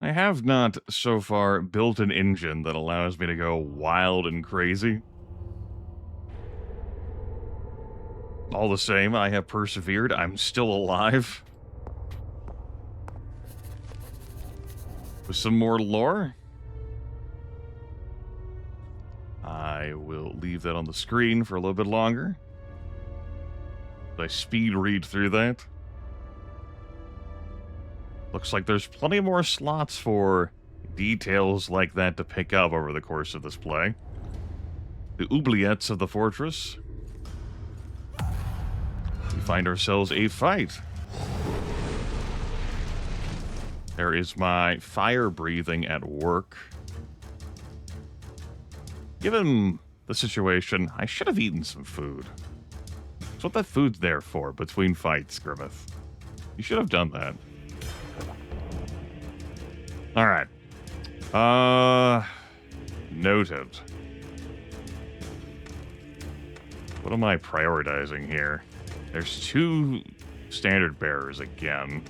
I have not, so far, built an engine that allows me to go wild and crazy. All the same, I have persevered. I'm still alive. With some more lore, I will leave that on the screen for a little bit longer. I speed read through that. Looks like there's plenty more slots for details like that to pick up over the course of this play. The oubliettes of the fortress. We find ourselves a fight. There is my fire breathing at work. Given the situation, I should have eaten some food. That's what that food's there for, between fights, Grimith. You should have done that. Alright. Noted. What am I prioritizing here? There's 2 standard bearers again.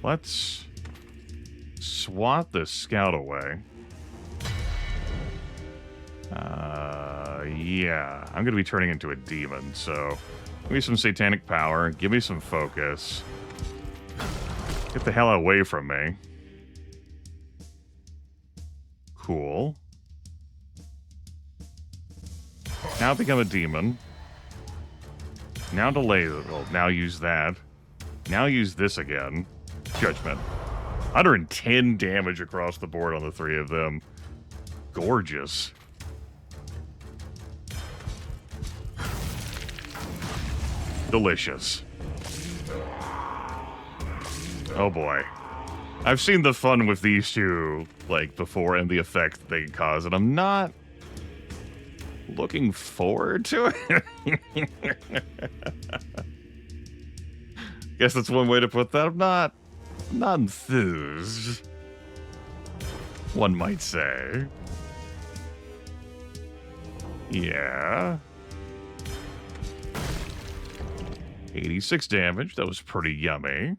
Let's swat this scout away. Yeah. I'm going to be turning into a demon, so give me some satanic power. Give me some focus. Get the hell away from me. Cool. Now become a demon. Now delay it. Well, now use that. Now use this again. Judgment. 110 damage across the board on the 3 of them. Gorgeous. Delicious. Oh boy. I've seen the fun with these 2, like, before and the effect they cause, and I'm not looking forward to it. Guess that's one way to put that. I'm not enthused, one might say. Yeah. 86 damage. That was pretty yummy.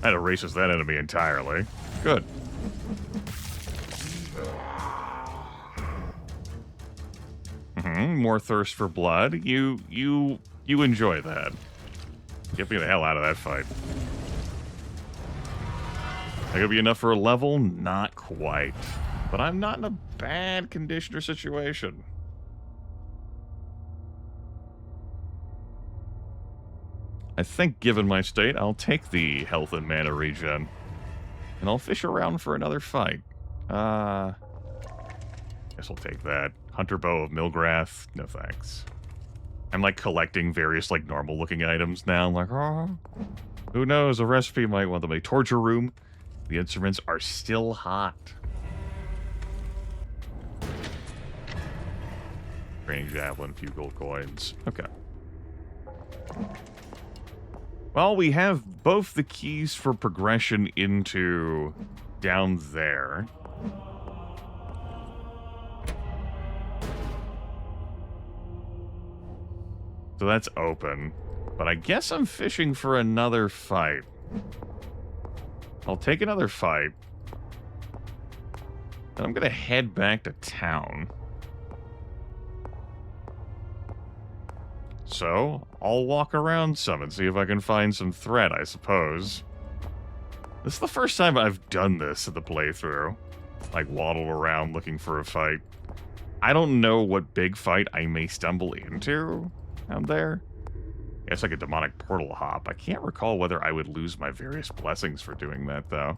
That erases that enemy entirely. Good. More thirst for blood. You enjoy that. Get me the hell out of that fight. That gonna be enough for a level? Not quite. But I'm not in a bad condition or situation. I think, given my state, I'll take the health and mana regen. And I'll fish around for another fight. Guess I'll take that. Hunter Bow of Milgrath. No thanks. I'm, like, collecting various, like, normal-looking items now. I'm like, oh, who knows? A recipe might want them. A torture room. The instruments are still hot. Training javelin, a few gold coins. Okay. Well, we have both the keys for progression into down there. So that's open. But I guess I'm fishing for another fight. I'll take another fight. And I'm going to head back to town. So, I'll walk around some and see if I can find some threat, I suppose. This is the first time I've done this in the playthrough. Like, waddle around looking for a fight. I don't know what big fight I may stumble into out there. It's like a demonic portal hop. I can't recall whether I would lose my various blessings for doing that, though.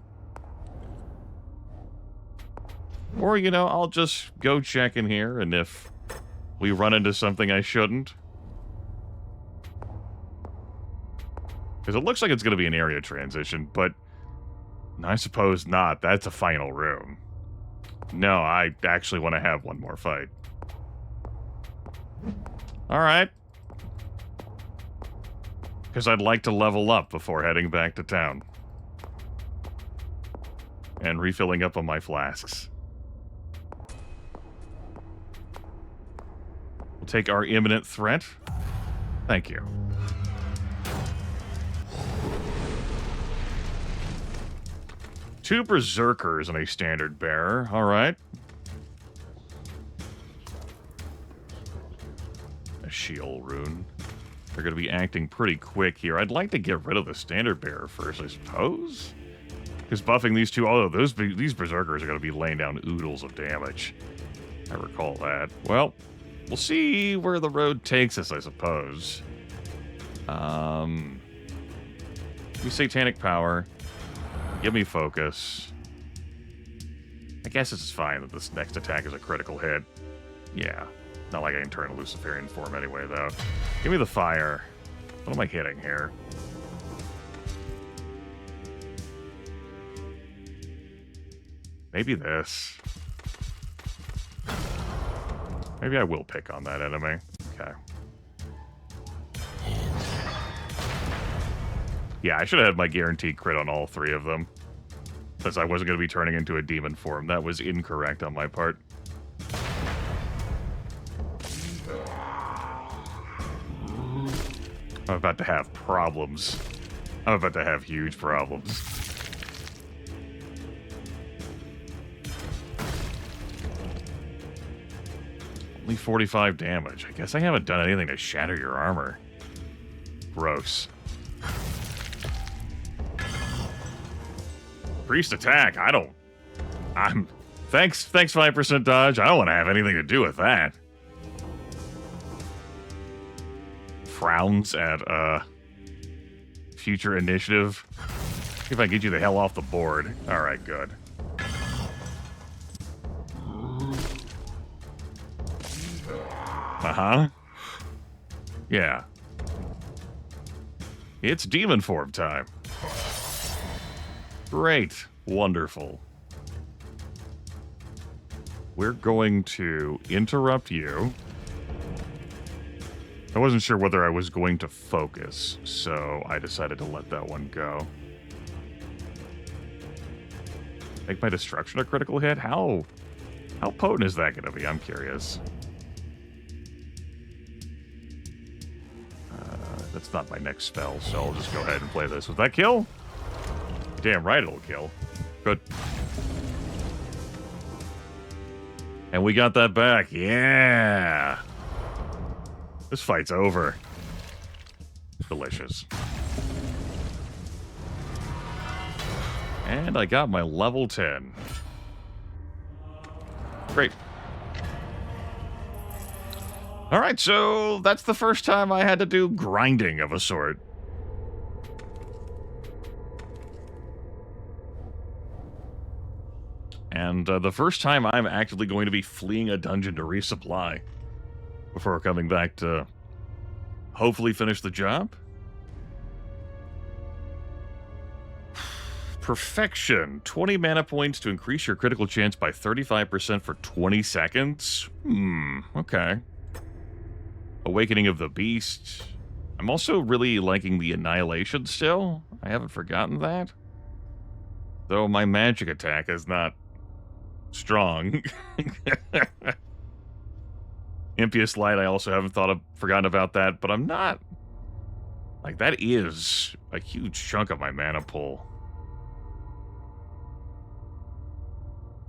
Or, you know, I'll just go check in here, and if we run into something I shouldn't... Because it looks like it's going to be an area transition, but I suppose not. That's a final room. No, I actually want to have one more fight. Alright. Because I'd like to level up before heading back to town. And refilling up on my flasks. We'll take our imminent threat. Thank you. 2 Berserkers and a Standard Bearer. All right. A Sheol rune. They're going to be acting pretty quick here. I'd like to get rid of the Standard Bearer first, I suppose. Because buffing these two, although these Berserkers are going to be laying down oodles of damage. I recall that. Well, we'll see where the road takes us, I suppose. Give me Satanic Power. Give me Focus. I guess it's fine that this next attack is a critical hit. Yeah. Not like I can turn a Luciferian form anyway, though. Give me the Fire. What am I hitting here? Maybe this. Maybe I will pick on that enemy. Okay. Yeah, I should have had my guaranteed crit on all 3 of them. Since I wasn't going to be turning into a demon form. That was incorrect on my part. I'm about to have problems. I'm about to have huge problems. Only 45 damage. I guess I haven't done anything to shatter your armor. Gross. Priest attack. Thanks 5% dodge. I don't want to have anything to do with that. Frowns at future initiative. See if I can get you the hell off the board. Alright, good. Uh-huh. Yeah. It's demon form time. Great. Wonderful. We're going to interrupt you. I wasn't sure whether I was going to focus, so I decided to let that one go. Make my destruction a critical hit? How potent is that going to be? I'm curious. That's not my next spell, so I'll just go ahead and play this. Was that kill? Damn right it'll kill. Good. And we got that back. Yeah! This fight's over. Delicious. And I got my level 10. Great. Alright, so that's the first time I had to do grinding of a sort. And the first time I'm actively going to be fleeing a dungeon to resupply before coming back to hopefully finish the job. Perfection. 20 mana points to increase your critical chance by 35% for 20 seconds. Okay. Awakening of the Beast. I'm also really liking the Annihilation still. I haven't forgotten that. Though my magic attack is not strong. Impious Light, I also haven't forgotten about that, but I'm not... Like, that is a huge chunk of my mana pool.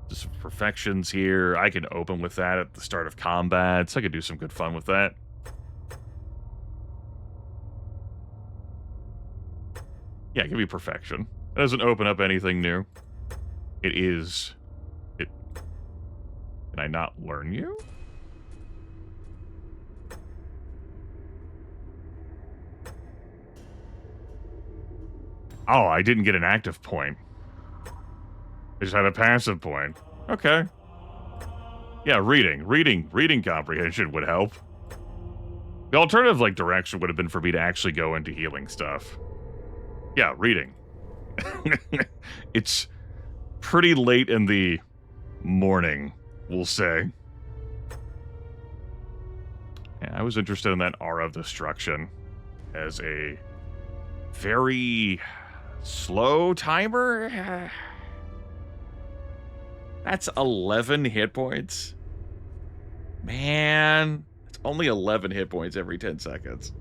Just perfections here. I can open with that at the start of combat, so I could do some good fun with that. Yeah, give me perfection. It doesn't open up anything new. It is... Can I not learn you? Oh, I didn't get an active point. I just had a passive point. Okay. Yeah, reading comprehension would help. The alternative, like, direction would have been for me to actually go into healing stuff. Yeah, reading. It's pretty late in the morning, we'll say. Yeah, I was interested in that Aura of Destruction as a very slow timer. That's 11 hit points. Man, it's only 11 hit points every 10 seconds.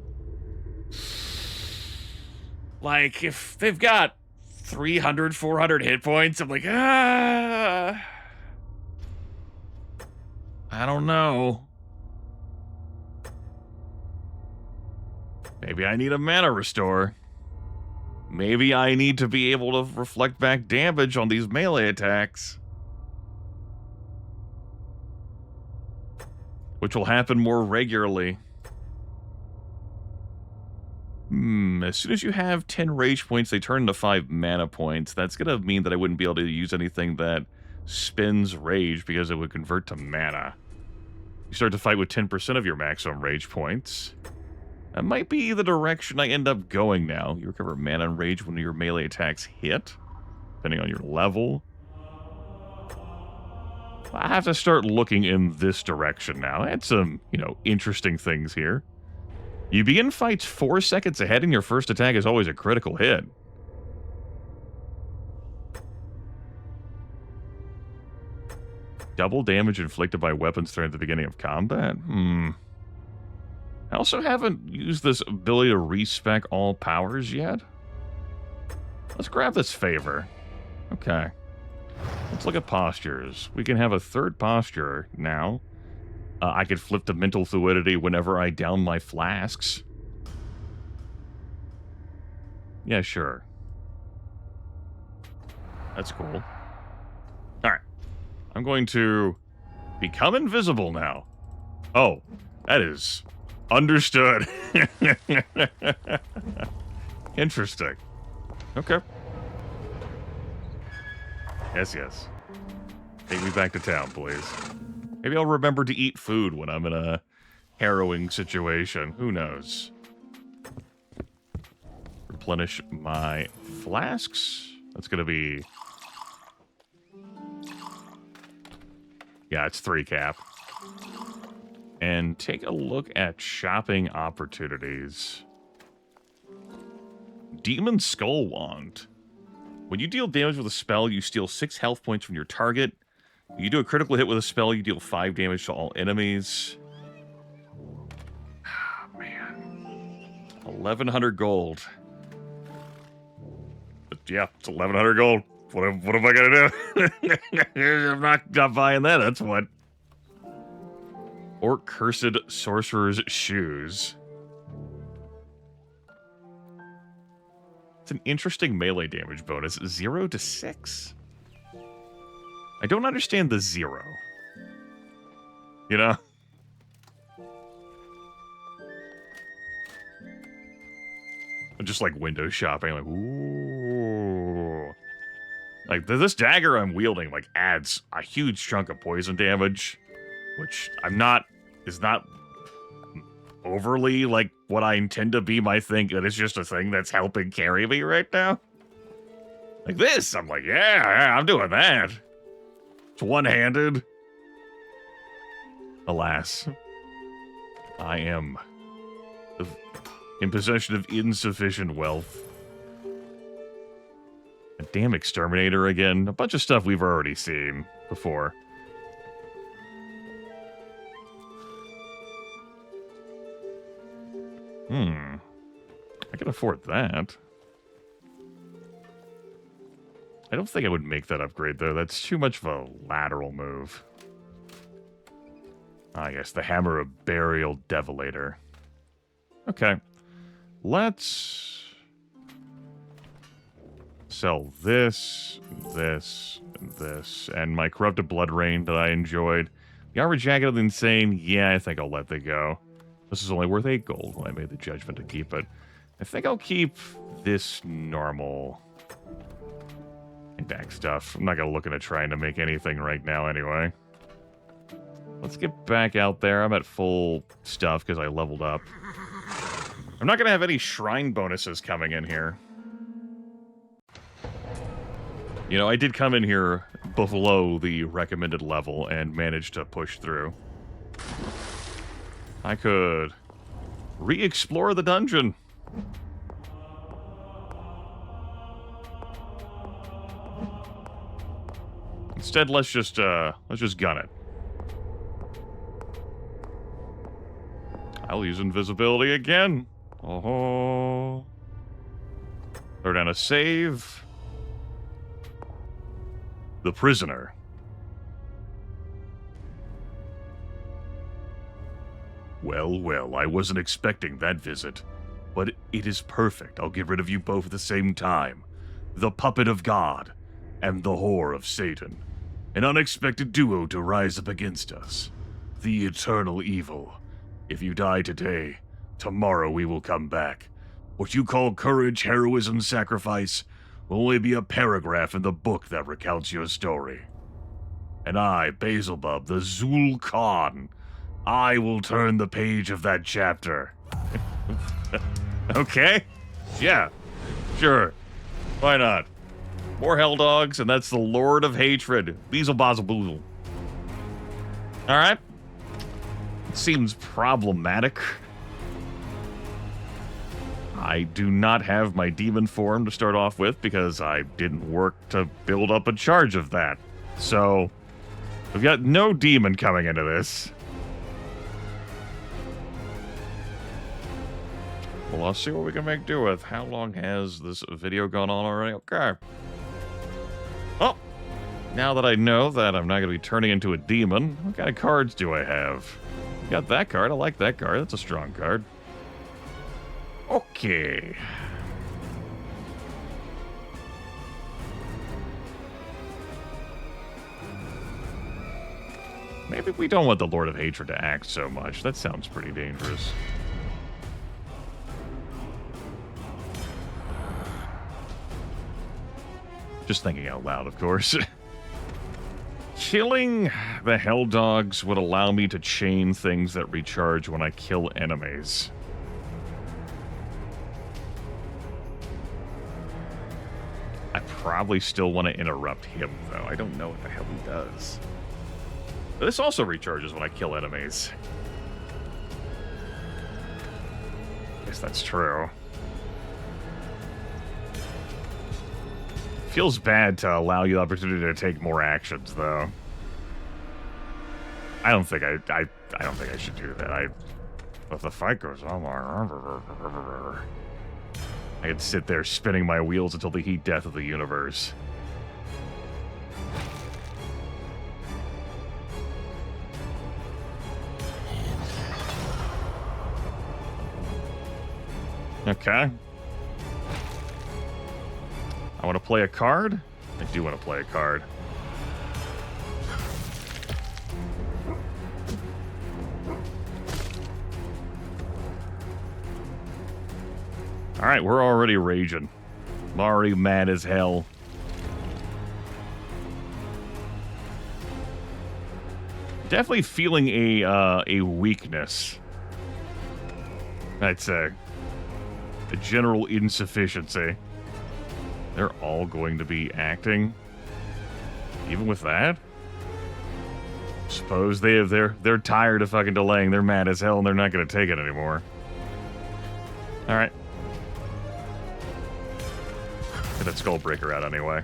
Like, if they've got 300, 400 hit points. I'm like, I don't know. Maybe I need a mana restore. Maybe I need to be able to reflect back damage on these melee attacks. Which will happen more regularly. As soon as you have 10 rage points, they turn into 5 mana points. That's going to mean that I wouldn't be able to use anything that spends rage because it would convert to mana. You start to fight with 10% of your maximum rage points. That might be the direction I end up going now. You recover mana and rage when your melee attacks hit, depending on your level. I have to start looking in this direction now. I had some, interesting things here. You begin fights 4 seconds ahead, and your first attack is always a critical hit. Double damage inflicted by weapons thrown at the beginning of combat? I also haven't used this ability to respec all powers yet. Let's grab this favor. Okay. Let's look at postures. We can have a third posture now. I could flip to mental fluidity whenever I down my flasks. Yeah, sure. That's cool. Alright. I'm going to become invisible now. Oh, that is understood. Interesting. Okay. Yes. Take me back to town, please. Maybe I'll remember to eat food when I'm in a harrowing situation. Who knows? Replenish my flasks. That's going to be... Yeah, it's 3 cap. And take a look at shopping opportunities. Demon Skull Wand. When you deal damage with a spell, you steal 6 health points from your target. When you do a critical hit with a spell, you deal 5 damage to all enemies. Oh, man. 1,100 gold. But yeah, it's 1,100 gold. What am I gonna do? I'm not buying that, that's what. Or Cursed Sorcerer's Shoes. It's an interesting melee damage bonus. 0 to 6. I don't understand the 0. You know? I'm just like window shopping, like, ooh. Like, this dagger I'm wielding, like, adds a huge chunk of poison damage, which is not overly, like, what I intend to be my thing, but it's just a thing that's helping carry me right now. Like this, I'm like, yeah, I'm doing that. It's one-handed. Alas, I am in possession of insufficient wealth. A damn exterminator again. A bunch of stuff we've already seen before. I can afford that. I don't think I would make that upgrade, though. That's too much of a lateral move. Ah, yes, the Hammer of Burial Develator. Okay. Let's sell this, this, and this, and my Corrupted Blood Rain that I enjoyed. The Armor Jacket of the Insane, yeah, I think I'll let that go. This is only worth 8 gold when I made the judgment to keep it. I think I'll keep this normal back stuff. I'm not going to look into trying to make anything right now anyway. Let's get back out there. I'm at full stuff because I leveled up. I'm not going to have any shrine bonuses coming in here. You know, I did come in here below the recommended level and managed to push through. I could re-explore the dungeon. Instead, let's just gun it. I'll use invisibility again. Oh. Throw down a save. the prisoner. Well, well, I wasn't expecting that visit. But it is perfect. I'll get rid of you both at the same time. The puppet of God and the whore of Satan. An unexpected duo to rise up against us. The eternal evil. If you die today, tomorrow we will come back. What you call courage, heroism, sacrifice will only be a paragraph in the book that recounts your story. And I, Basilbub, the Zul Khan, I will turn the page of that chapter. Okay? Yeah. Sure. Why not? More hell dogs, and that's the Lord of Hatred. Beezle Bozzle Boozle. Alright. Seems problematic. I do not have my demon form to start off with because I didn't work to build up a charge of that. So, we've got no demon coming into this. Well, let's see what we can make do with. How long has this video gone on already? Okay. Well, now that I know that I'm not going to be turning into a demon, what kind of cards do I have? Got that card. I like that card. That's a strong card. Okay. Maybe we don't want the Lord of Hatred to act so much. That sounds pretty dangerous. Just thinking out loud, of course. Killing the Hell Dogs would allow me to chain things that recharge when I kill enemies. I probably still want to interrupt him, though. I don't know what the hell he does. But this also recharges when I kill enemies. Guess that's true. Feels bad to allow you the opportunity to take more actions, though. I don't think I don't think I should do that. If the fight goes on, I could sit there spinning my wheels until the heat death of the universe. Okay. I want to play a card? I do want to play a card. Alright, we're already raging. I'm already mad as hell. Definitely feeling a weakness. That's a general insufficiency. They're all going to be acting, even with that. Suppose they're tired of fucking delaying. They're mad as hell, and they're not going to take it anymore. All right, get that Skullbreaker out anyway.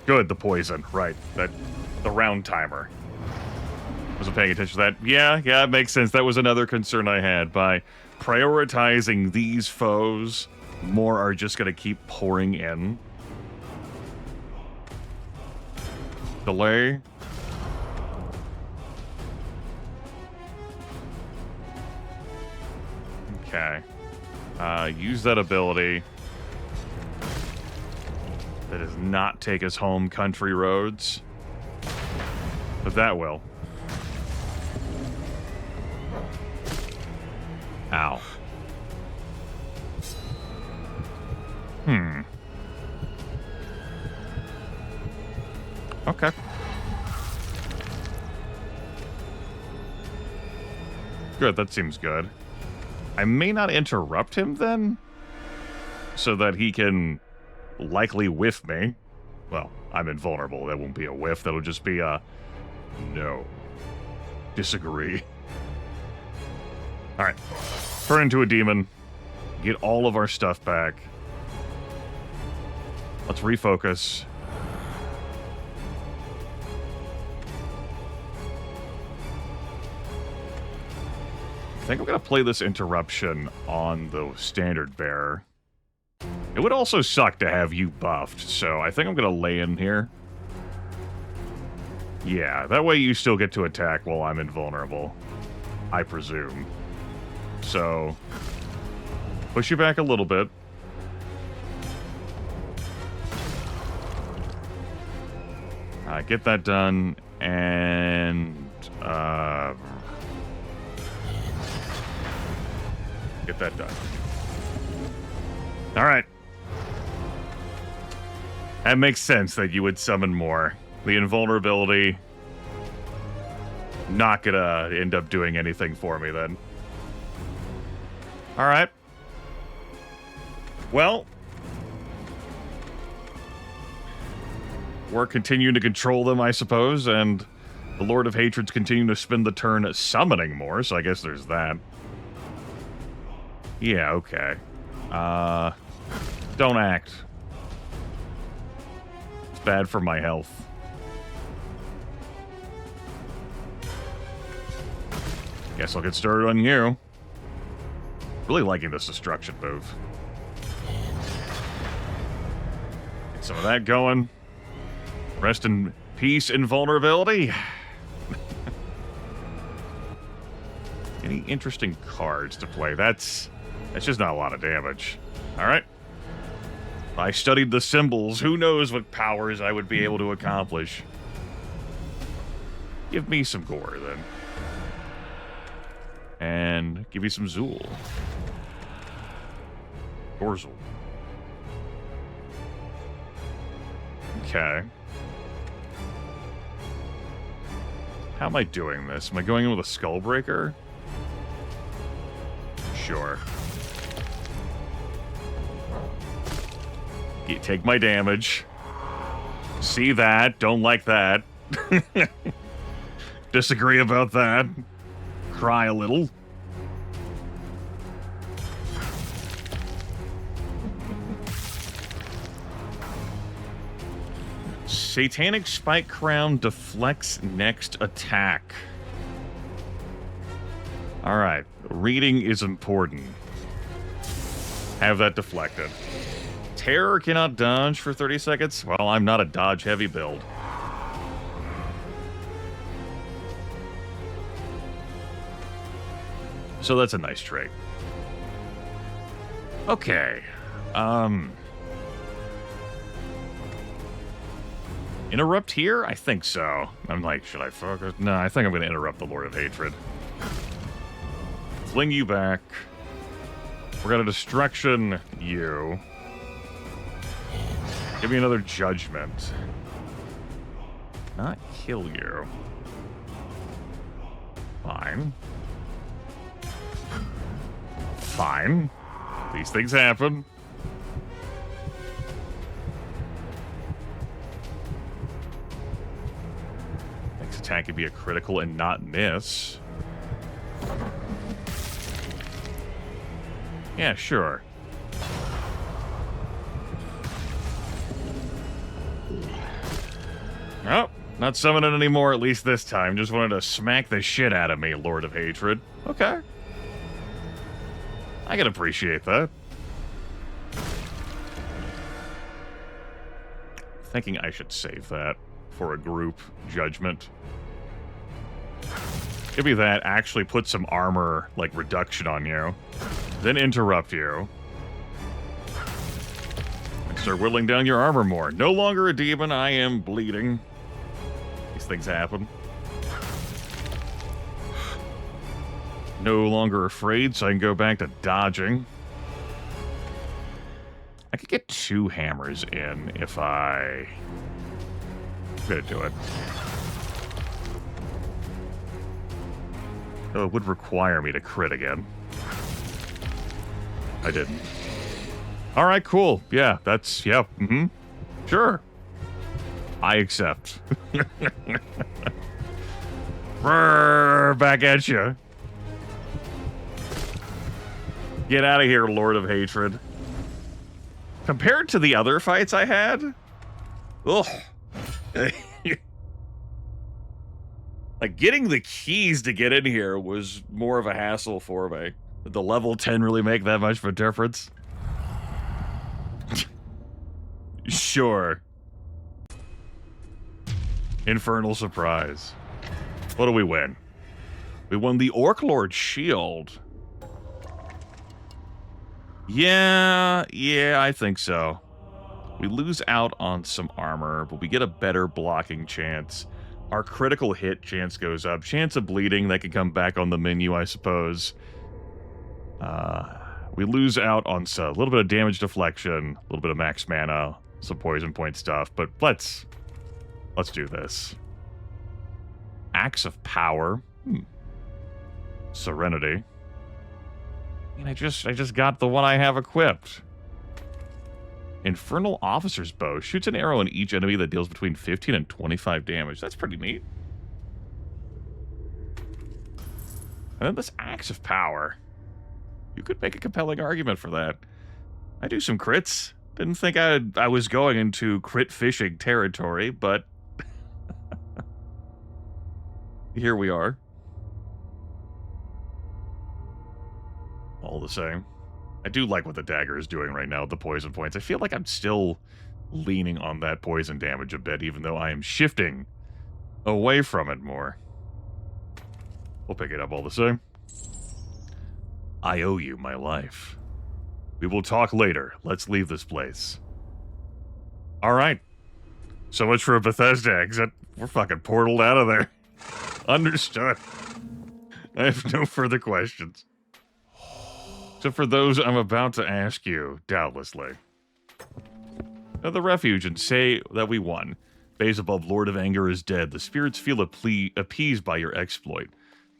Good, the poison, right? The round timer. Wasn't paying attention to that. Yeah, it makes sense. That was another concern I had. By prioritizing these foes, more are just going to keep pouring in. Delay. Okay. Use that ability. That does not take us home country roads. But that will. Ow. Okay. Good, that seems good. I may not interrupt him then, so that he can likely whiff me. Well, I'm invulnerable. That won't be a whiff. That'll just be a no. Disagree. Alright. Turn into a demon. Get all of our stuff back. Let's refocus. I think I'm going to play this interruption on the standard bearer. It would also suck to have you buffed, so I think I'm going to lay in here. Yeah, that way you still get to attack while I'm invulnerable. I presume. So, push you back a little bit. Get that done, and get that done. All right. That makes sense that you would summon more. The invulnerability, not gonna end up doing anything for me then. All right. Well, we're continuing to control them, I suppose, and the Lord of Hatred's continuing to spend the turn summoning more, so I guess there's that. Yeah, okay. Don't act. It's bad for my health. Guess I'll get started on you. Really liking this destruction move. Get some of that going. Rest in peace, invulnerability. Any interesting cards to play? That's just not a lot of damage. All right. If I studied the symbols, who knows what powers I would be able to accomplish. Give me some gore, then. And give me some Zool. Gorzel. Okay. How am I doing this? Am I going in with a Skullbreaker? Sure. You take my damage. See that. Don't like that. Disagree about that. Cry a little. Satanic Spike Crown deflects next attack. Alright, reading is important. Have that deflected. Terror cannot dodge for 30 seconds? Well, I'm not a dodge-heavy build. So that's a nice trait. Okay. Interrupt here? I think so. I'm like, should I focus? No, I think I'm going to interrupt the Lord of Hatred. Fling you back. We're going to destruction you. Give me another judgment. Not kill you. Fine. Fine. These things happen. Next attack could be a critical and not miss. Yeah, sure. Oh, not summoning anymore, at least this time. Just wanted to smack the shit out of me, Lord of Hatred. Okay. I can appreciate that. Thinking I should save that for a group judgment. Give me that, actually put some armor, like, reduction on you. Then interrupt you. And start whittling down your armor more. No longer a demon, I am bleeding. These things happen. No longer afraid, so I can go back to dodging. I could get 2 hammers in if I'm gonna do it. Though it would require me to crit again. I didn't. Alright, cool. Yeah, that's... yeah, Sure. I accept. Back at you. Get out of here, Lord of Hatred. Compared to the other fights I had, ugh. Like, getting the keys to get in here was more of a hassle for me. Did the level 10 really make that much of a difference? Sure. Infernal Surprise. What do we win? We won the Orc Lord Shield. Yeah, I think so. We lose out on some armor, but we get a better blocking chance. Our critical hit chance goes up. Chance of bleeding, that can come back on the menu, I suppose. We lose out on a little bit of damage deflection, a little bit of max mana, some poison point stuff, but let's do this. Axe of Power. Serenity. I mean, I just got the one I have equipped. Infernal Officer's Bow. Shoots an arrow at each enemy that deals between 15 and 25 damage. That's pretty neat. And then this Axe of Power. You could make a compelling argument for that. I do some crits. Didn't think I was going into crit fishing territory, but here we are. All the same. I do like what the dagger is doing right now with the poison points. I feel like I'm still leaning on that poison damage a bit, even though I am shifting away from it more. We'll pick it up all the same. I owe you my life. We will talk later. Let's leave this place. Alright. So much for a Bethesda exit. We're fucking portaled out of there. Understood. I have no further questions. Except for those I'm about to ask you, doubtlessly. Now, the refuge and say that we won. Beelzebub, Lord of Anger, is dead. The spirits feel appeased by your exploit.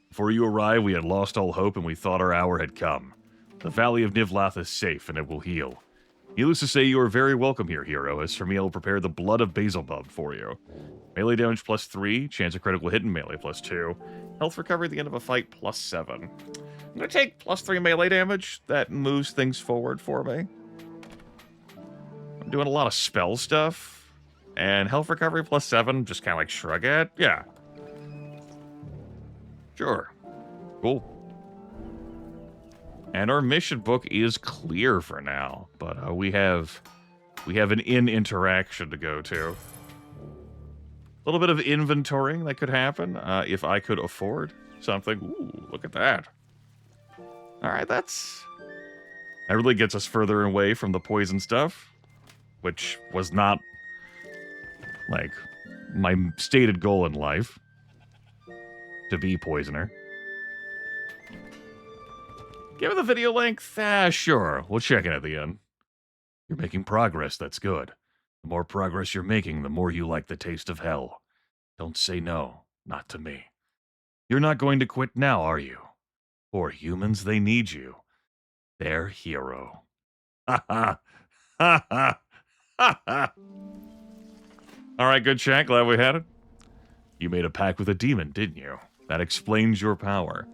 Before you arrived, we had lost all hope and we thought our hour had come. The Valley of Nivlath is safe and it will heal. Needless to say, you are very welcome here, hero. As for me, I will prepare the Blood of Beelzebub for you. Melee damage +3, chance of critical hit and melee +2. Health recovery at the end of a fight +7. I'm going to take +3 melee damage. That moves things forward for me. I'm doing a lot of spell stuff. And health recovery +7, just kind of like shrug it. Yeah. Sure. Cool. And our mission book is clear for now, but we have an interaction to go to. A little bit of inventorying that could happen if I could afford something. Ooh, look at that. All right, that really gets us further away from the poison stuff, which was not like my stated goal in life, to be poisoner. Given the video length, sure, we'll check in at the end. You're making progress, that's good. The more progress you're making, the more you like the taste of hell. Don't say no, not to me. You're not going to quit now, are you? Poor humans, they need you. Their hero. Ha ha! Ha ha! Ha ha! Alright, good chat, glad we had it. You made a pact with a demon, didn't you? That explains your power.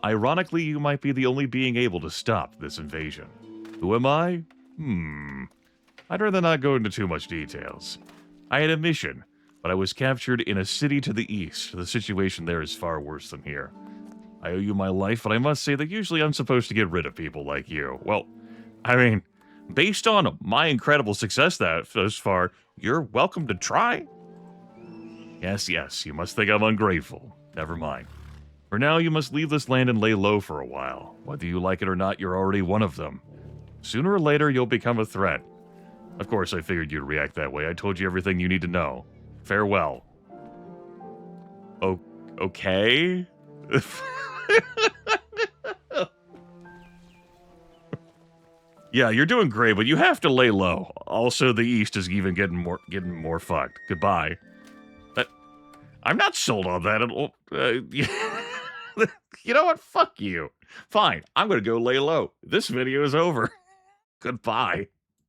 Ironically, you might be the only being able to stop this invasion. Who am I? I'd rather not go into too much details. I had a mission, but I was captured in a city to the east. The situation there is far worse than here. I owe you my life, but I must say that usually I'm supposed to get rid of people like you. Well, I mean, based on my incredible success thus far, you're welcome to try. Yes, you must think I'm ungrateful. Never mind. For now, you must leave this land and lay low for a while. Whether you like it or not, you're already one of them. Sooner or later, you'll become a threat. Of course, I figured you'd react that way. I told you everything you need to know. Farewell. Okay? Yeah, you're doing great, but you have to lay low. Also, the East is even getting more fucked. Goodbye. I'm not sold on that at all. You know what? Fuck you. Fine. I'm going to go lay low. This video is over. Goodbye.